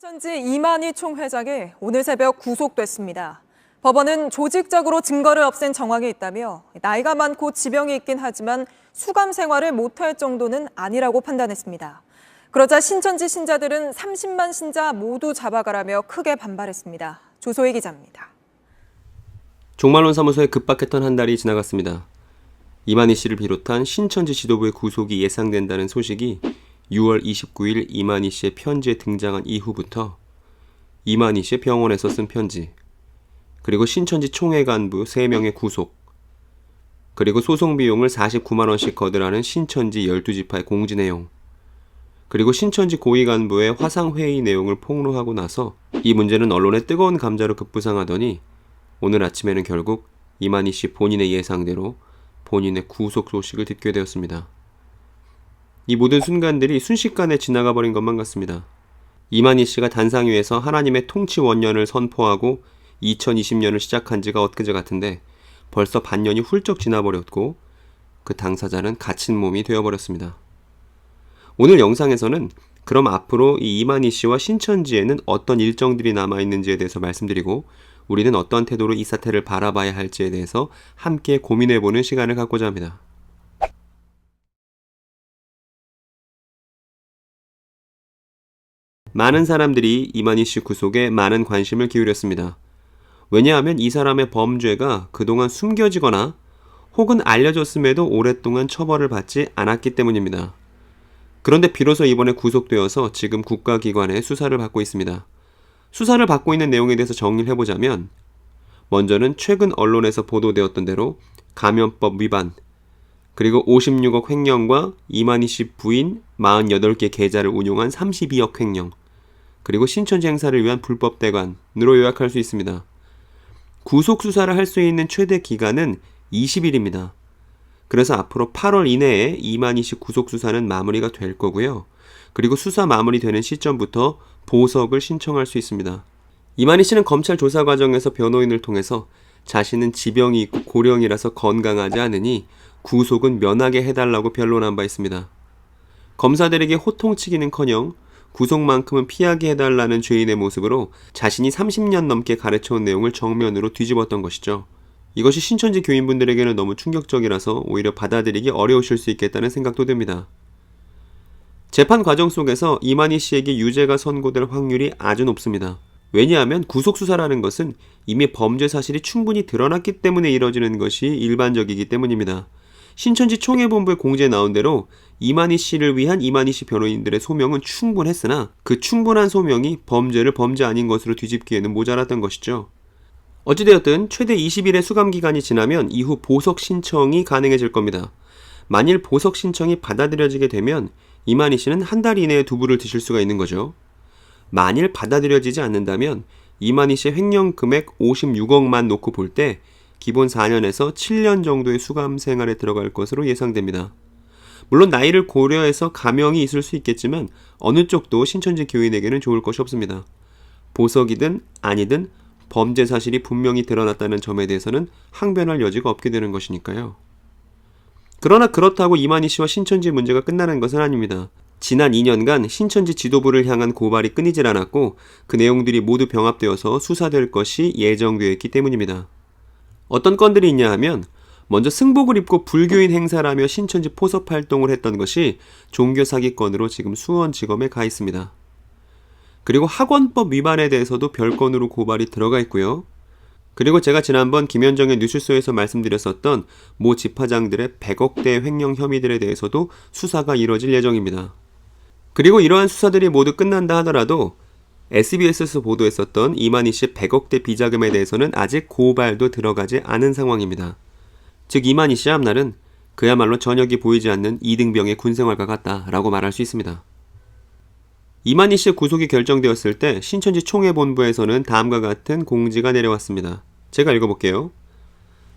신천지 이만희 총회장이 오늘 새벽 구속됐습니다. 법원은 조직적으로 증거를 없앤 정황이 있다며 나이가 많고 지병이 있긴 하지만 수감 생활을 못할 정도는 아니라고 판단했습니다. 그러자 신천지 신자들은 30만 신자 모두 잡아가라며 크게 반발했습니다. 조소희 기자입니다. 종말론 사무소에 급박했던 한 달이 지나갔습니다. 이만희 씨를 비롯한 신천지 지도부의 구속이 예상된다는 소식이 6월 29일 이만희 씨의 편지에 등장한 이후부터 이만희 씨의 병원에서 쓴 편지, 그리고 신천지 총회 간부 3명의 구속, 그리고 소송 비용을 49만 원씩 거두라는 신천지 12지파의 공지 내용, 그리고 신천지 고위 간부의 화상회의 내용을 폭로하고 나서 이 문제는 언론의 뜨거운 감자로 급부상하더니 오늘 아침에는 결국 이만희 씨 본인의 예상대로 본인의 구속 소식을 듣게 되었습니다. 이 모든 순간들이 순식간에 지나가 버린 것만 같습니다. 이만희 씨가 단상 위에서 하나님의 통치 원년을 선포하고 2020년을 시작한 지가 엊그제 같은데 벌써 반년이 훌쩍 지나버렸고 그 당사자는 갇힌 몸이 되어버렸습니다. 오늘 영상에서는 그럼 앞으로 이 이만희 씨와 신천지에는 어떤 일정들이 남아있는지에 대해서 말씀드리고 우리는 어떤 태도로 이 사태를 바라봐야 할지에 대해서 함께 고민해보는 시간을 갖고자 합니다. 많은 사람들이 이만희 씨 구속에 많은 관심을 기울였습니다. 왜냐하면 이 사람의 범죄가 그동안 숨겨지거나 혹은 알려졌음에도 오랫동안 처벌을 받지 않았기 때문입니다. 그런데 비로소 이번에 구속되어서 지금 국가기관의 수사를 받고 있습니다. 수사를 받고 있는 내용에 대해서 정리를 해보자면, 먼저는 최근 언론에서 보도되었던 대로 감염법 위반, 그리고 56억 횡령과 이만희 씨 부인 48개 계좌를 운용한 32억 횡령, 그리고 신천지 행사를 위한 불법 대관으로 요약할 수 있습니다. 구속 수사를 할 수 있는 최대 기간은 20일입니다. 그래서 앞으로 8월 이내에 이만희 씨 구속 수사는 마무리가 될 거고요. 그리고 수사 마무리되는 시점부터 보석을 신청할 수 있습니다. 이만희 씨는 검찰 조사 과정에서 변호인을 통해서 자신은 지병이 있고 고령이라서 건강하지 않으니 구속은 면하게 해달라고 변론한 바 있습니다. 검사들에게 호통치기는커녕 구속만큼은 피하게 해달라는 죄인의 모습으로 자신이 30년 넘게 가르쳐온 내용을 정면으로 뒤집었던 것이죠. 이것이 신천지 교인분들에게는 너무 충격적이라서 오히려 받아들이기 어려우실 수 있겠다는 생각도 듭니다. 재판 과정 속에서 이만희 씨에게 유죄가 선고될 확률이 아주 높습니다. 왜냐하면 구속수사라는 것은 이미 범죄 사실이 충분히 드러났기 때문에 이뤄지는 것이 일반적이기 때문입니다. 신천지 총회본부의 공지에 나온 대로 이만희 씨를 위한 이만희 씨 변호인들의 소명은 충분했으나 그 충분한 소명이 범죄를 범죄 아닌 것으로 뒤집기에는 모자랐던 것이죠. 어찌되었든 최대 20일의 수감기간이 지나면 이후 보석 신청이 가능해질 겁니다. 만일 보석 신청이 받아들여지게 되면 이만희 씨는 한 달 이내에 두부를 드실 수가 있는 거죠. 만일 받아들여지지 않는다면 이만희 씨의 횡령 금액 56억만 놓고 볼 때 기본 4년에서 7년 정도의 수감 생활에 들어갈 것으로 예상됩니다. 물론 나이를 고려해서 감형이 있을 수 있겠지만 어느 쪽도 신천지 교인에게는 좋을 것이 없습니다. 보석이든 아니든 범죄 사실이 분명히 드러났다는 점에 대해서는 항변할 여지가 없게 되는 것이니까요. 그러나 그렇다고 이만희 씨와 신천지 문제가 끝나는 것은 아닙니다. 지난 2년간 신천지 지도부를 향한 고발이 끊이질 않았고 그 내용들이 모두 병합되어서 수사될 것이 예정되어 있기 때문입니다. 어떤 건들이 있냐 하면 먼저 승복을 입고 불교인 행사라며 신천지 포섭 활동을 했던 것이 종교사기건으로 지금 수원지검에 가 있습니다. 그리고 학원법 위반에 대해서도 별건으로 고발이 들어가 있고요. 그리고 제가 지난번 김현정의 뉴스쇼에서 말씀드렸었던 모 지파장들의 100억대 횡령 혐의들에 대해서도 수사가 이뤄질 예정입니다. 그리고 이러한 수사들이 모두 끝난다 하더라도 SBS에서 보도했었던 이만희 씨 100억대 비자금에 대해서는 아직 고발도 들어가지 않은 상황입니다. 즉 이만희 씨의 앞날은 그야말로 저녁이 보이지 않는 이등병의 군생활과 같다라고 말할 수 있습니다. 이만희 씨의 구속이 결정되었을 때 신천지 총회본부에서는 다음과 같은 공지가 내려왔습니다. 제가 읽어볼게요.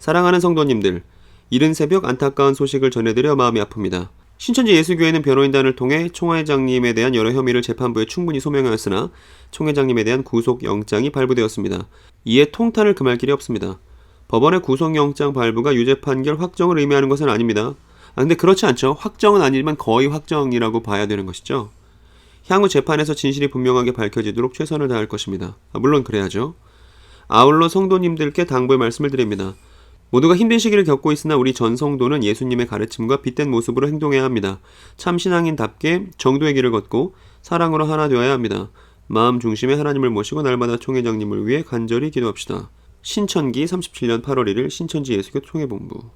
사랑하는 성도님들, 이른 새벽 안타까운 소식을 전해드려 마음이 아픕니다. 신천지 예수교회는 변호인단을 통해 총회장님에 대한 여러 혐의를 재판부에 충분히 소명하였으나 총회장님에 대한 구속영장이 발부되었습니다. 이에 통탄을 금할 길이 없습니다. 법원의 구속영장 발부가 유죄 판결 확정을 의미하는 것은 아닙니다. 근데 그렇지 않죠. 확정은 아니지만 거의 확정이라고 봐야 되는 것이죠. 향후 재판에서 진실이 분명하게 밝혀지도록 최선을 다할 것입니다. 물론 그래야죠. 아울러 성도님들께 당부의 말씀을 드립니다. 모두가 힘든 시기를 겪고 있으나 우리 전 성도는 예수님의 가르침과 빛된 모습으로 행동해야 합니다. 참 신앙인답게 정도의 길을 걷고 사랑으로 하나 되어야 합니다. 마음 중심에 하나님을 모시고 날마다 총회장님을 위해 간절히 기도합시다. 신천기 37년 8월 1일 신천지 예수교 총회본부.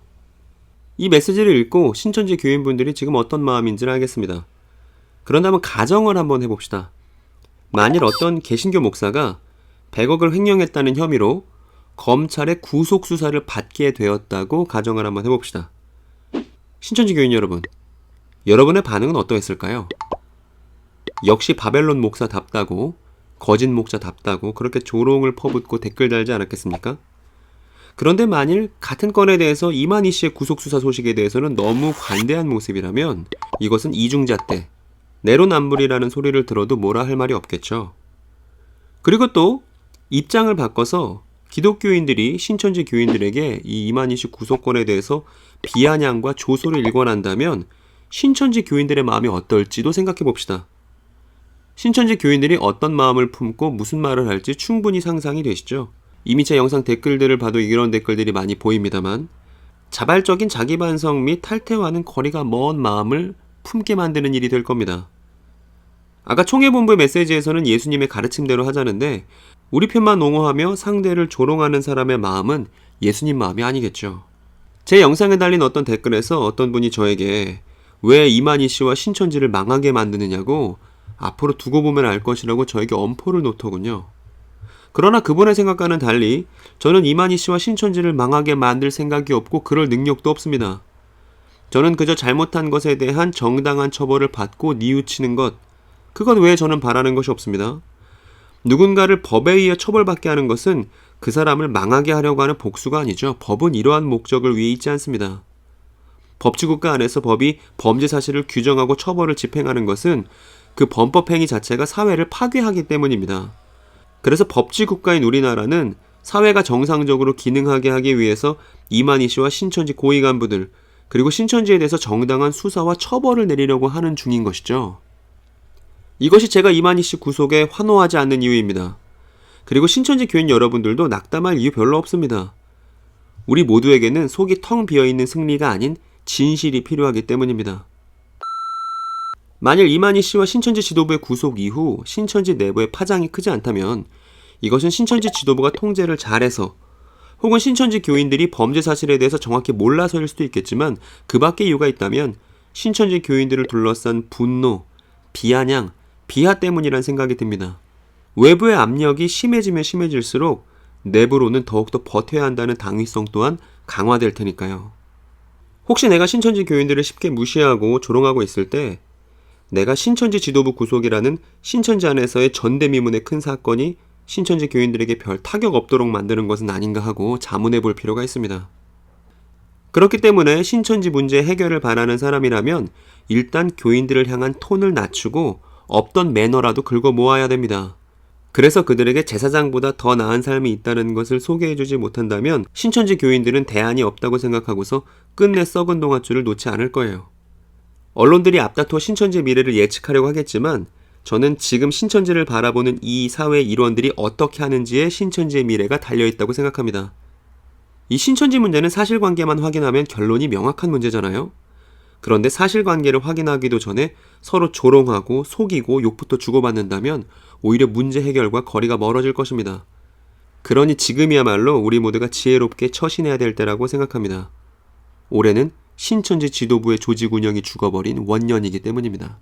이 메시지를 읽고 신천지 교인분들이 지금 어떤 마음인지를 알겠습니다. 그런다면 가정을 한번 해봅시다. 만일 어떤 개신교 목사가 100억을 횡령했다는 혐의로 검찰의 구속수사를 받게 되었다고 가정을 한번 해봅시다. 신천지 교인 여러분, 여러분의 반응은 어떠했을까요? 역시 바벨론 목사답다고, 거짓 목사답다고 그렇게 조롱을 퍼붓고 댓글 달지 않았겠습니까? 그런데 만일 같은 건에 대해서 이만희 씨의 구속수사 소식에 대해서는 너무 관대한 모습이라면 이것은 이중잣대, 내로남불이라는 소리를 들어도 뭐라 할 말이 없겠죠. 그리고 또 입장을 바꿔서 기독교인들이 신천지 교인들에게 이 이만희 씨 구속건에 대해서 비아냥과 조소를 일궈난다면 신천지 교인들의 마음이 어떨지도 생각해 봅시다. 신천지 교인들이 어떤 마음을 품고 무슨 말을 할지 충분히 상상이 되시죠? 이미 제 영상 댓글들을 봐도 이런 댓글들이 많이 보입니다만 자발적인 자기 반성 및 탈퇴와는 거리가 먼 마음을 품게 만드는 일이 될 겁니다. 아까 총회본부의 메시지에서는 예수님의 가르침대로 하자는데 우리 편만 옹호하며 상대를 조롱하는 사람의 마음은 예수님 마음이 아니겠죠. 제 영상에 달린 어떤 댓글에서 어떤 분이 저에게 왜 이만희 씨와 신천지를 망하게 만드느냐고 앞으로 두고 보면 알 것이라고 저에게 엄포를 놓더군요. 그러나 그분의 생각과는 달리 저는 이만희 씨와 신천지를 망하게 만들 생각이 없고 그럴 능력도 없습니다. 저는 그저 잘못한 것에 대한 정당한 처벌을 받고 뉘우치는 것, 그것 외에 저는 바라는 것이 없습니다. 누군가를 법에 의해 처벌받게 하는 것은 그 사람을 망하게 하려고 하는 복수가 아니죠. 법은 이러한 목적을 위해 있지 않습니다. 법치국가 안에서 법이 범죄 사실을 규정하고 처벌을 집행하는 것은 그 범법 행위 자체가 사회를 파괴하기 때문입니다. 그래서 법치국가인 우리나라는 사회가 정상적으로 기능하게 하기 위해서 이만희 씨와 신천지 고위 간부들, 그리고 신천지에 대해서 정당한 수사와 처벌을 내리려고 하는 중인 것이죠. 이것이 제가 이만희 씨 구속에 환호하지 않는 이유입니다. 그리고 신천지 교인 여러분들도 낙담할 이유 별로 없습니다. 우리 모두에게는 속이 텅 비어있는 승리가 아닌 진실이 필요하기 때문입니다. 만일 이만희 씨와 신천지 지도부의 구속 이후 신천지 내부의 파장이 크지 않다면 이것은 신천지 지도부가 통제를 잘해서 혹은 신천지 교인들이 범죄 사실에 대해서 정확히 몰라서일 수도 있겠지만 그 밖의 이유가 있다면 신천지 교인들을 둘러싼 분노, 비아냥, 비하 때문이란 생각이 듭니다. 외부의 압력이 심해지면 심해질수록 내부로는 더욱더 버텨야 한다는 당위성 또한 강화될 테니까요. 혹시 내가 신천지 교인들을 쉽게 무시하고 조롱하고 있을 때 내가 신천지 지도부 구속이라는 신천지 안에서의 전대미문의 큰 사건이 신천지 교인들에게 별 타격 없도록 만드는 것은 아닌가 하고 자문해 볼 필요가 있습니다. 그렇기 때문에 신천지 문제 해결을 바라는 사람이라면 일단 교인들을 향한 톤을 낮추고 없던 매너라도 긁어 모아야 됩니다. 그래서 그들에게 제사장보다 더 나은 삶이 있다는 것을 소개해주지 못한다면 신천지 교인들은 대안이 없다고 생각하고서 끝내 썩은 동아줄을 놓지 않을 거예요. 언론들이 앞다퉈 신천지의 미래를 예측하려고 하겠지만 저는 지금 신천지를 바라보는 이 사회 일원들이 어떻게 하는지에 신천지의 미래가 달려있다고 생각합니다. 이 신천지 문제는 사실관계만 확인하면 결론이 명확한 문제잖아요. 그런데 사실관계를 확인하기도 전에 서로 조롱하고 속이고 욕부터 주고받는다면 오히려 문제 해결과 거리가 멀어질 것입니다. 그러니 지금이야말로 우리 모두가 지혜롭게 처신해야 될 때라고 생각합니다. 올해는 신천지 지도부의 조직 운영이 죽어버린 원년이기 때문입니다.